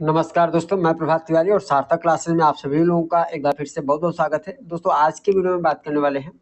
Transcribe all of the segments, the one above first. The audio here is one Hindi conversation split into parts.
नमस्कार दोस्तों, मैं प्रभात तिवारी और सार्थक क्लासेस में आप सभी लोगों का एक बार फिर से बहुत-बहुत स्वागत है। दोस्तों, आज की वीडियो में बात करने वाले हैं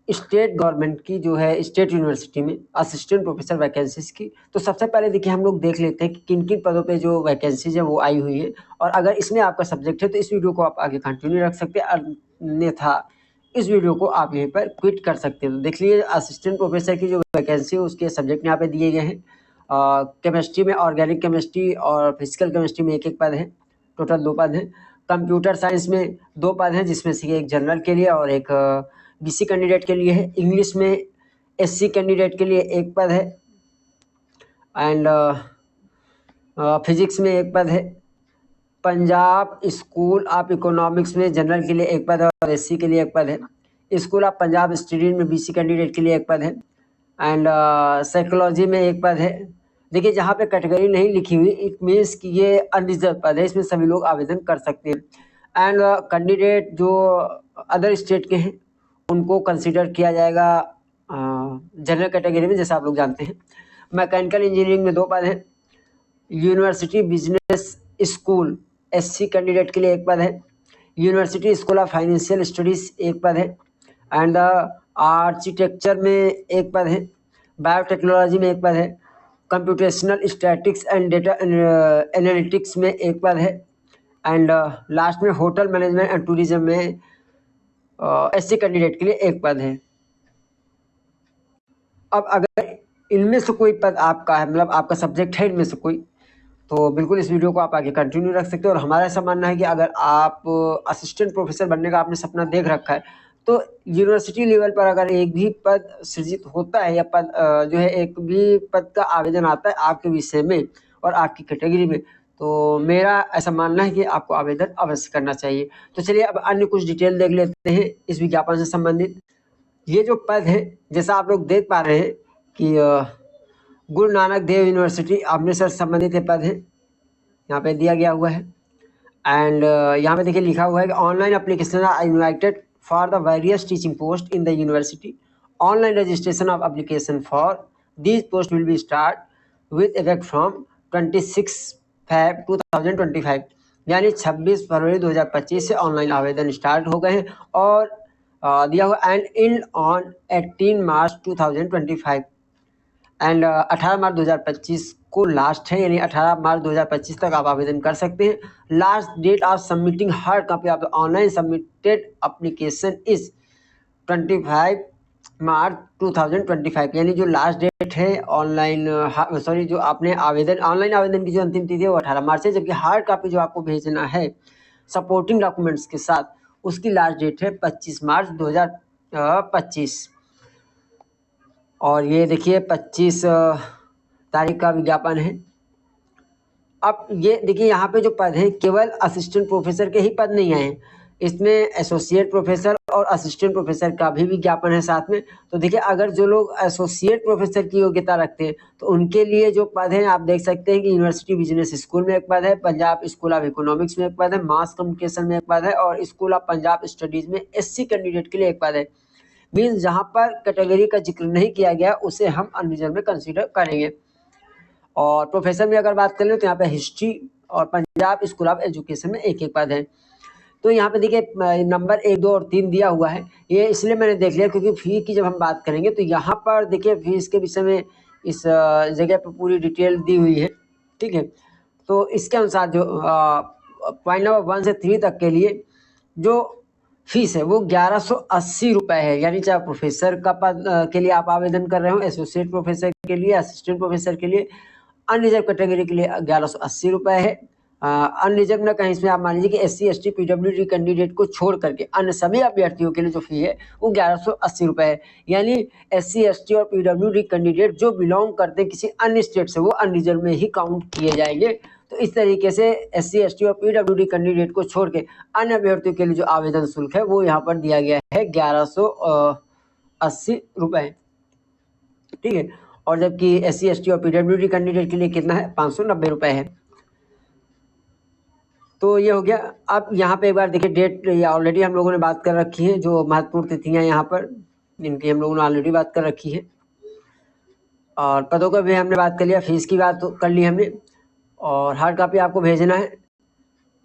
स्टेट गवर्नमेंट की जो है स्टेट यूनिवर्सिटी में असिस्टेंट प्रोफेसर वैकेंसीज़ की। तो सबसे पहले देखिए हम लोग देख लेते हैं कि किन-किन पदों पे जो वैकेंसीज़ है वो आई हुई है और अगर इसमें आपका सब्जेक्ट है तो इस वीडियो को आप आगे कंटिन्यू रख सकते हैं, अन्यथा इस वीडियो को आप यहीं पर क्विट कर सकते हैं। तो देख लीजिए असिस्टेंट प्रोफेसर की जो वैकेंसी है उसके सब्जेक्ट यहाँ पे दिए गए हैं। केमिस्ट्री में ऑर्गेनिक केमिस्ट्री और फिजिकल केमिस्ट्री में 1-1 पद है, टोटल 2 पद हैं। कंप्यूटर साइंस में 2 पद हैं जिसमें से एक जनरल के लिए और एक बीसी कैंडिडेट के लिए है। इंग्लिश में एससी कैंडिडेट के लिए 1 पद है एंड फिजिक्स में 1 पद है। पंजाब स्कूल ऑफ इकोनॉमिक्स में जनरल के लिए 1 पद है और एससी के लिए 1 पद है। स्कूल ऑफ पंजाब स्टूडेंट में बीसी कैंडिडेट के लिए 1 पद है एंड साइकोलॉजी में 1 पद है। देखिए जहाँ पे कैटेगरी नहीं लिखी हुई इट मीन्स कि ये अनरिजर्व पद है, इसमें सभी लोग आवेदन कर सकते हैं एंड कैंडिडेट जो अदर स्टेट के हैं उनको कंसिडर किया जाएगा जनरल कैटेगरी में, जैसा आप लोग जानते हैं। मैकेनिकल इंजीनियरिंग में 2 पद हैं। University business school SC candidate के लिए 1 पद है। University school of financial studies 1 पद है एंड आर्किटेक्चर में 1 पद है। बायोटेक्नोलॉजी में 1 पद है। Computational statics and data analytics में 1 पद है एंड लास्ट में होटल मैनेजमेंट एंड टूरिज्म में एससी कैंडिडेट के लिए 1 पद है। अब अगर इनमें से कोई पद आपका है, मतलब आपका सब्जेक्ट है इनमें से कोई, तो बिल्कुल इस वीडियो को आप आगे कंटिन्यू रख सकते हो। और हमारा ऐसा मानना है कि अगर आप असिस्टेंट प्रोफेसर बनने का आपने सपना देख रखा है तो यूनिवर्सिटी लेवल पर अगर एक भी पद सृजित होता है या पद जो है एक भी पद का आवेदन आता है आपके विषय में और आपकी कैटेगरी में, तो मेरा ऐसा मानना है कि आपको आवेदन अवश्य करना चाहिए। तो चलिए अब अन्य कुछ डिटेल देख लेते हैं इस विज्ञापन से संबंधित। ये जो पद है जैसा आप लोग देख पा रहे हैं कि गुरु नानक देव यूनिवर्सिटी अमृतसर संबंधित ये पद है, यहाँ पे दिया गया हुआ है एंड यहाँ पे देखिए लिखा हुआ है कि online application are invited for the various teaching post in the university. Online registration of application for these post will be start with effect from 26 Feb 2025, यानी 26 फरवरी 2025 से ऑनलाइन आवेदन स्टार्ट हो गए हैं और दिया हुआ and in on 18 March 2025 and 18 मार्च 2025 को लास्ट है, यानी 18 मार्च 2025 तक आप आवेदन कर सकते हैं। Last date of submitting hard copy of online submitted application is 25 March 2025, यानी जो लास्ट डेट है ऑनलाइन जो आपने आवेदन ऑनलाइन आवेदन की जो अंतिम तिथि है वो 18 मार्च है, जबकि हार्ड कॉपी जो आपको भेजना है सपोर्टिंग डॉक्यूमेंट्स के साथ उसकी लास्ट डेट है 25 मार्च 2025। और ये देखिए 25 तारीख का विज्ञापन है। अब ये देखिए यहाँ पे जो पद है केवल असिस्टेंट प्रोफेसर के ही पद नहीं आए हैं, इसमें एसोसिएट प्रोफेसर और असिस्टेंट प्रोफेसर का भी विज्ञापन है साथ में। तो देखिए अगर जो लोग एसोसिएट प्रोफेसर की योग्यता रखते हैं तो उनके लिए जो पद हैं आप देख सकते हैं कि यूनिवर्सिटी बिजनेस स्कूल में 1 पद है, पंजाब स्कूल ऑफ इकोनॉमिक्स में 1 पद है, मास कम्युनिकेशन में 1 पद है और स्कूल ऑफ पंजाब स्टडीज में एससी कैंडिडेट के लिए 1 पद है। मीन्स जहाँ पर कैटेगरी का जिक्र नहीं किया गया उसे हम अनरिजर्व में कंसीडर करेंगे। और प्रोफेसर में अगर बात करें तो यहाँ पे हिस्ट्री और पंजाब स्कूल ऑफ एजुकेशन में 1-1 पद है। तो यहाँ पे देखिए नंबर 1, 2 और 3 दिया हुआ है, ये इसलिए मैंने देख लिया क्योंकि फी की जब हम बात करेंगे तो यहाँ पर देखिए फीस के विषय में इस जगह पर पूरी डिटेल दी हुई है, ठीक है। तो इसके अनुसार जो पॉइंट नंबर 1 से 3 तक के लिए जो फीस है वो 1180 रुपये है, यानी चाहे प्रोफेसर का पद के लिए आप आवेदन कर रहे हो, एसोसिएट प्रोफेसर के लिए, असिस्टेंट प्रोफेसर के लिए, अनरिजर्व कैटेगरी के लिए 1180 रुपये है। अनरिजर्व में कहीं इसमें आप मान लीजिए कि SC ST PWD कैंडिडेट को छोड़ करके अन्य सभी अभ्यर्थियों के लिए जो फी है वो 1180 रुपये है, यानी SC ST और PWD कैंडिडेट जो बिलोंग करते हैं किसी अन्य स्टेट से वो अनरिजर्व में ही काउंट किए जाएंगे। तो इस तरीके से SC ST और PWD कैंडिडेट को छोड़ के अन्य अभ्यर्थियों के लिए जो आवेदन शुल्क है वो यहाँ पर दिया गया है 1180 रुपये, ठीक है। और जबकि SC ST और PWD कैंडिडेट के लिए कितना है, 590 रुपये है। तो ये हो गया। अब यहाँ पे एक बार देखिए डेट या ऑलरेडी हम लोगों ने बात कर रखी है, जो महत्वपूर्ण तिथियाँ यहाँ पर इनकी हम लोगों ने ऑलरेडी बात कर रखी है और पदों का भी हमने बात कर लिया, फीस की बात कर ली हमने और हार्ड कॉपी आपको भेजना है,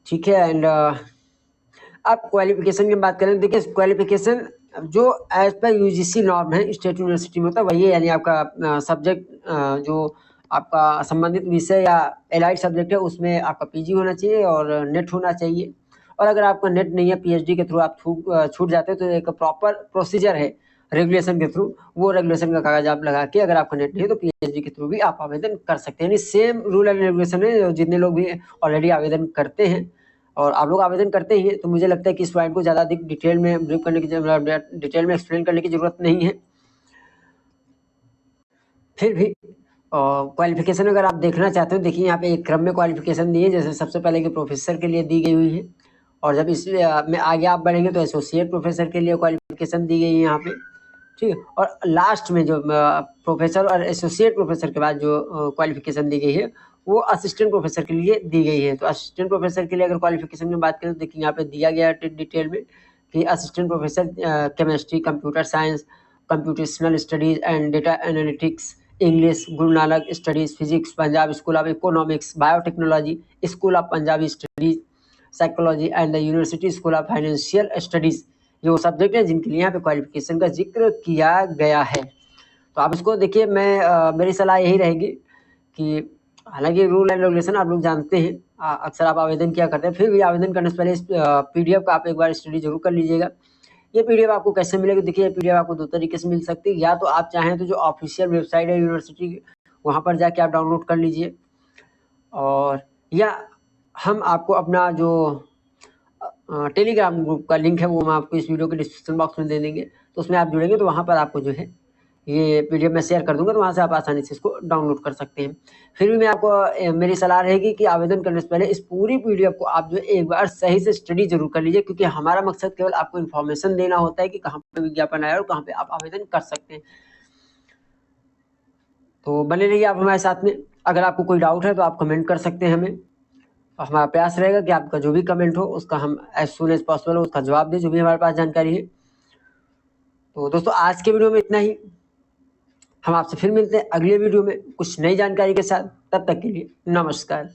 ठीक है। एंड आप क्वालिफिकेशन की बात करें, देखिए क्वालिफिकेशन जो एज पर यूजीसी नॉर्म है स्टेट यूनिवर्सिटी में होता है वही है, यानी आपका सब्जेक्ट जो आपका संबंधित विषय या एलाइड सब्जेक्ट है उसमें आपका पीजी होना चाहिए और नेट होना चाहिए। और अगर आपका नेट नहीं है, पीएचडी के थ्रू आप छूट जाते हो, तो एक प्रॉपर प्रोसीजर है रेगुलेशन के थ्रू, वो रेगुलेशन का कागज आप लगा के अगर आपका नेट नहीं है तो पीएचडी के थ्रू भी आप आवेदन कर सकते हैं। यानी सेम रूल एंड रेगुलेशन है, जितने लोग भी ऑलरेडी आवेदन करते हैं और आप लोग आवेदन करते ही हैं, तो मुझे लगता है कि इस पॉइंट को ज़्यादा अधिक डिटेल में ब्रीफ करने की डिटेल में एक्सप्लेन करने की ज़रूरत नहीं है। फिर भी क्वालिफिकेशन अगर आप देखना चाहते हो, देखिए यहाँ पे एक क्रम में क्वालिफिकेशन दी है। जैसे सबसे पहले कि प्रोफेसर के लिए दी गई हुई है, और जब इसमें आगे आप बढ़ेंगे तो एसोसिएट प्रोफेसर के लिए क्वालिफिकेशन दी गई है यहाँ पे, ठीक है। और लास्ट में जो प्रोफेसर और एसोसिएट प्रोफेसर के बाद जो क्वालिफिकेशन दी गई है वो असिस्टेंट प्रोफेसर के लिए दी गई है। तो असिस्टेंट प्रोफेसर के लिए अगर क्वालिफिकेशन की बात करें तो देखिए यहाँ पे दिया गया है डिटेल में कि assistant professor chemistry, computer science, computational studies and data analytics, English Guru Nanak studies, physics Punjab school of economics, biotechnology school of Punjabi studies, psychology and the university school of financial studies, जो सब्जेक्ट है जिनके लिए यहाँ पे क्वालिफिकेशन का जिक्र किया गया है। तो आप इसको देखिए, मेरी सलाह यही रहेगी कि हालांकि रूल एंड रेगुलेशन आप लोग जानते हैं, अक्सर आप आवेदन किया करते हैं, फिर भी आवेदन करने से पहले इस पीडीएफ का आप एक बार स्टडी जरूर कर लीजिएगा। ये पीडीएफ आपको कैसे मिलेगी, देखिए ये पीडीएफ आपको 2 तरीके से मिल सकती है। या तो आप चाहें तो जो ऑफिशियल वेबसाइट है यूनिवर्सिटी की, वहाँ पर जाके आप डाउनलोड कर लीजिए, और या हम आपको अपना जो टेलीग्राम ग्रुप का लिंक है वो हम आपको इस वीडियो के डिस्क्रिप्शन बॉक्स में दे देंगे। तो उसमें आप जुड़ेंगे तो वहाँ पर आपको जो है ये पीडीएफ मैं शेयर कर दूंगा, तो वहाँ से आप आसानी से इसको डाउनलोड कर सकते हैं। फिर भी मैं आपको मेरी सलाह रहेगी कि आवेदन करने से पहले इस पूरी पीडीएफ को आप जो एक बार सही से स्टडी जरूर कर लीजिए, क्योंकि हमारा मकसद केवल आपको इन्फॉर्मेशन देना होता है कि कहाँ पे विज्ञापन आया और कहाँ पे आप आवेदन कर सकते हैं। तो बने रहिए आप हमारे साथ में। अगर आपको कोई डाउट है तो आप कमेंट कर सकते हैं हमें, हमारा प्रयास रहेगा कि आपका जो भी कमेंट हो उसका हम एज सुन एज पॉसिबल उसका जवाब दें, जो भी हमारे पास जानकारी है। तो दोस्तों आज के वीडियो में इतना ही, हम आपसे फिर मिलते हैं अगले वीडियो में कुछ नई जानकारी के साथ। तब तक के लिए नमस्कार।